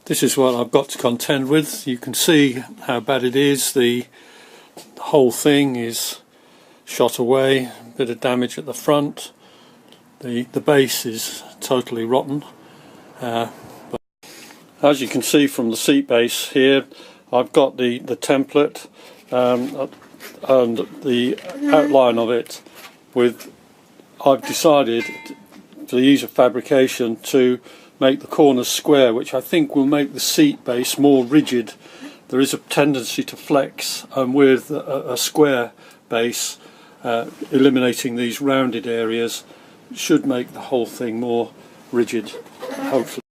This is what I've got to contend with. You can see how bad it is. The whole thing is shot away, a bit of damage at the front. The base is totally rotten. But as you can see from the seat base here, I've got the template and the outline of it with, I've decided for the ease of fabrication to make the corners square, which I think will make the seat base more rigid. There is a tendency to flex with a square base, eliminating these rounded areas should make the whole thing more rigid, hopefully.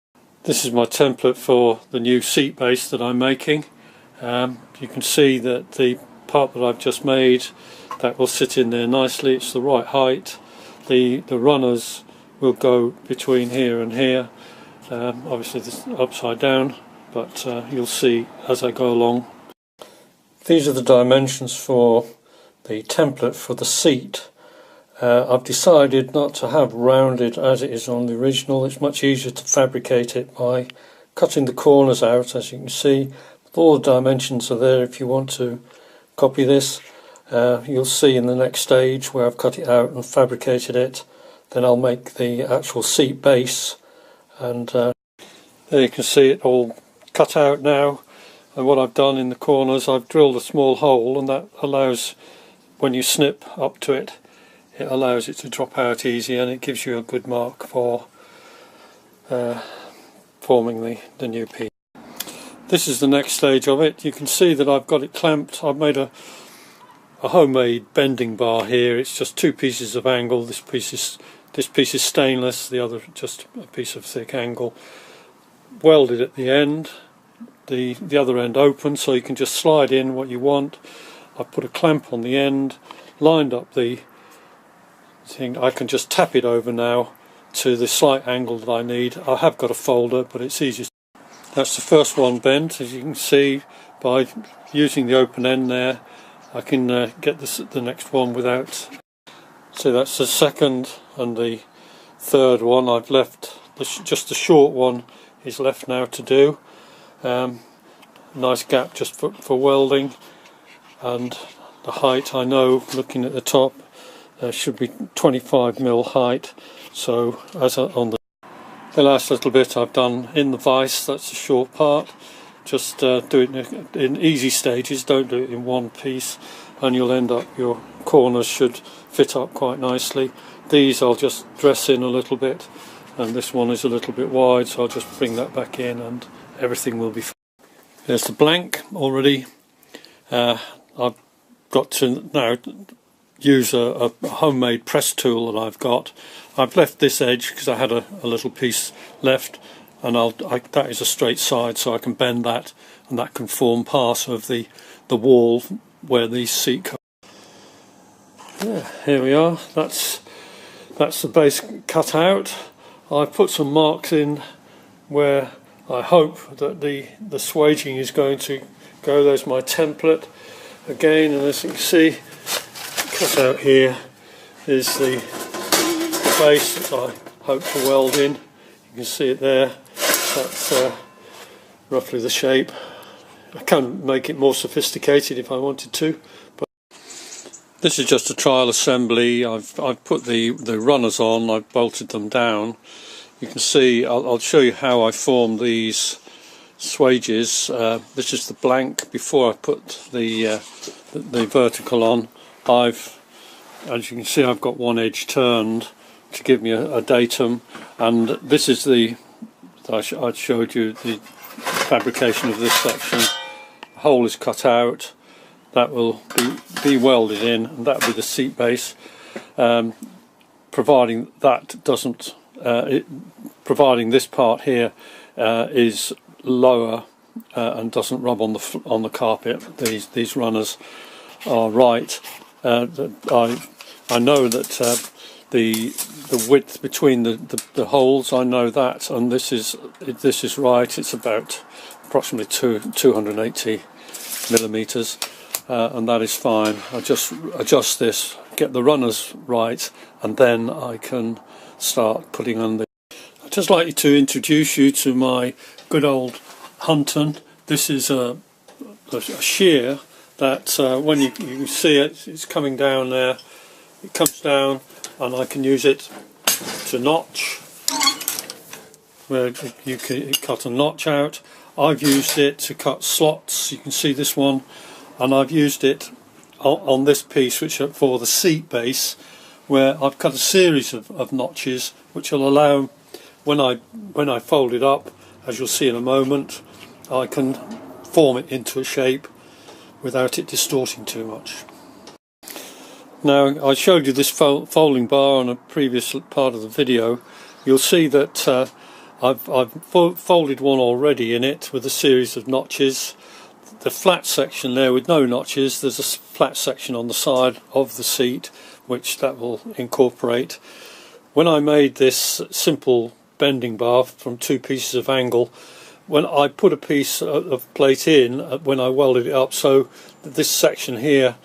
This is my template for the new seat base that I'm making. You can see that the part that I've just made, that will sit in there nicely. It's the right height. The runners will go between here and here. Obviously this is upside down, but you'll see as I go along. These are the dimensions for the template for the seat. I've decided not to have rounded as it is on the original. It's much easier to fabricate it by cutting the corners out, as you can see. All the dimensions are there if you want to copy this. You'll see in the next stage where I've cut it out and fabricated it. Then I'll make the actual seat base, and there you can see it all cut out now. And what I've done in the corners, I've drilled a small hole, and that allows, when you snip up to it, it allows it to drop out easy, and it gives you a good mark for forming the new piece. This is the next stage of it. You can see that I've got it clamped. I've made a homemade bending bar here. It's just two pieces of angle. This piece is stainless, the other just a piece of thick angle. Welded at the end, the other end open, so you can just slide in what you want. I've put a clamp on the end, lined up the thing. I can just tap it over now to the slight angle that I need. I have got a folder, but it's easy. That's the first one bent. As you can see, by using the open end there, I can get the next one without. So that's the second and the third one. I've left just the short one is left now to do. Nice gap just for welding, and the height, I know looking at the top should be 25mm height. So as on the last little bit I've done in the vise, that's the short part. Just do it in easy stages, don't do it in one piece, and you'll end up, your corners should fit up quite nicely. These I'll just dress in a little bit, and this one is a little bit wide, so I'll just bring that back in and everything will be fine. There's the blank already. I've got to now use a homemade press tool that I've got. I've left this edge because I had a little piece left, and that is a straight side, so I can bend that, and that can form part of the wall where these seat covers. Yeah, here we are. That's the base cut out. I've put some marks in where I hope that the swaging is going to go. There's my template again, and as you can see, cut out here is the base that I hope to weld in. You can see it there. That's roughly the shape. I can make it more sophisticated if I wanted to, but this is just a trial assembly. I've put the runners on, I've bolted them down. You can see, I'll show you how I form these swages. This is the blank before I put the vertical on. As you can see, I've got one edge turned to give me a datum, and this is I showed you the fabrication of this section. The hole is cut out. That will be welded in, and that will be the seat base. Providing that doesn't, providing this part here is lower and doesn't rub on the carpet. These runners are right. I know that the width between the holes, I know that, and this is right. It's about approximately 280 millimeters, and that is fine. I just adjust this, get the runners right, and then I can start putting on the. I'd just like to introduce you to my good old Hunton. This is a shear that when you can see it, it's coming down there. It comes down, and I can use it to notch, where you can cut a notch out. I've used it to cut slots. You can see this one, and I've used it on this piece, which are for the seat base, where I've cut a series of notches, which will allow, when I fold it up, as you'll see in a moment, I can form it into a shape without it distorting too much. Now, I showed you this folding bar on a previous part of the video. You'll see that I've folded one already in it with a series of notches. The flat section there with no notches, there's a flat section on the side of the seat which that will incorporate. When I made this simple bending bar from two pieces of angle, when I put a piece of plate in, when I welded it up, so that this section here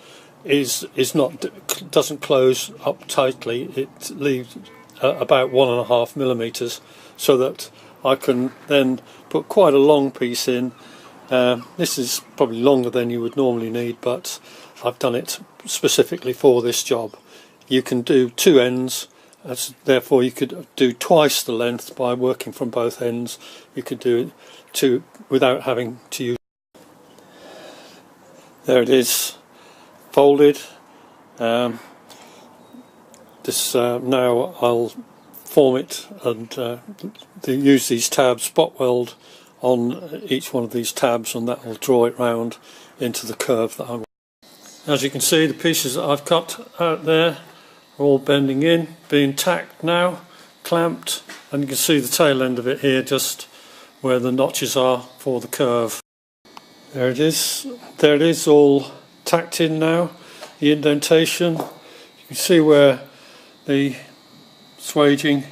doesn't close up tightly, it leaves about 1.5 millimeters, so that I can then put quite a long piece in. This is probably longer than you would normally need, but I've done it specifically for this job. You can do two ends, therefore you could do twice the length by working from both ends. You could do it without having to use. There it is, folded. Now I'll form it and use these tabs, spot weld on each one of these tabs, and that will draw it round into the curve that I want. As you can see, the pieces that I've cut out there are all bending in, being tacked now, clamped, and you can see the tail end of it here, just where the notches are for the curve. There it is, all tacked in now. The indentation, you can see where the swaging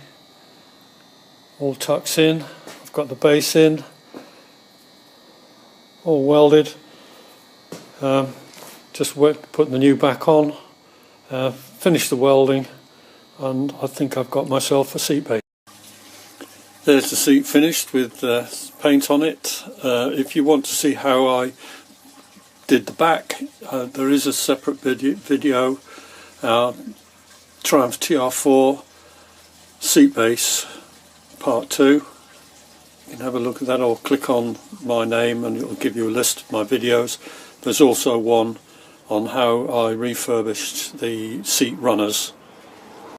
all tucks in. I've got the base in, all welded. Just putting the new back on, finished the welding, and I think I've got myself a seat base. There's the seat finished with paint on it. If you want to see how I did the back, there is a separate video, Triumph TR4 seat base part 2. You can have a look at that, or click on my name and it will give you a list of my videos. There's also one on how I refurbished the seat runners.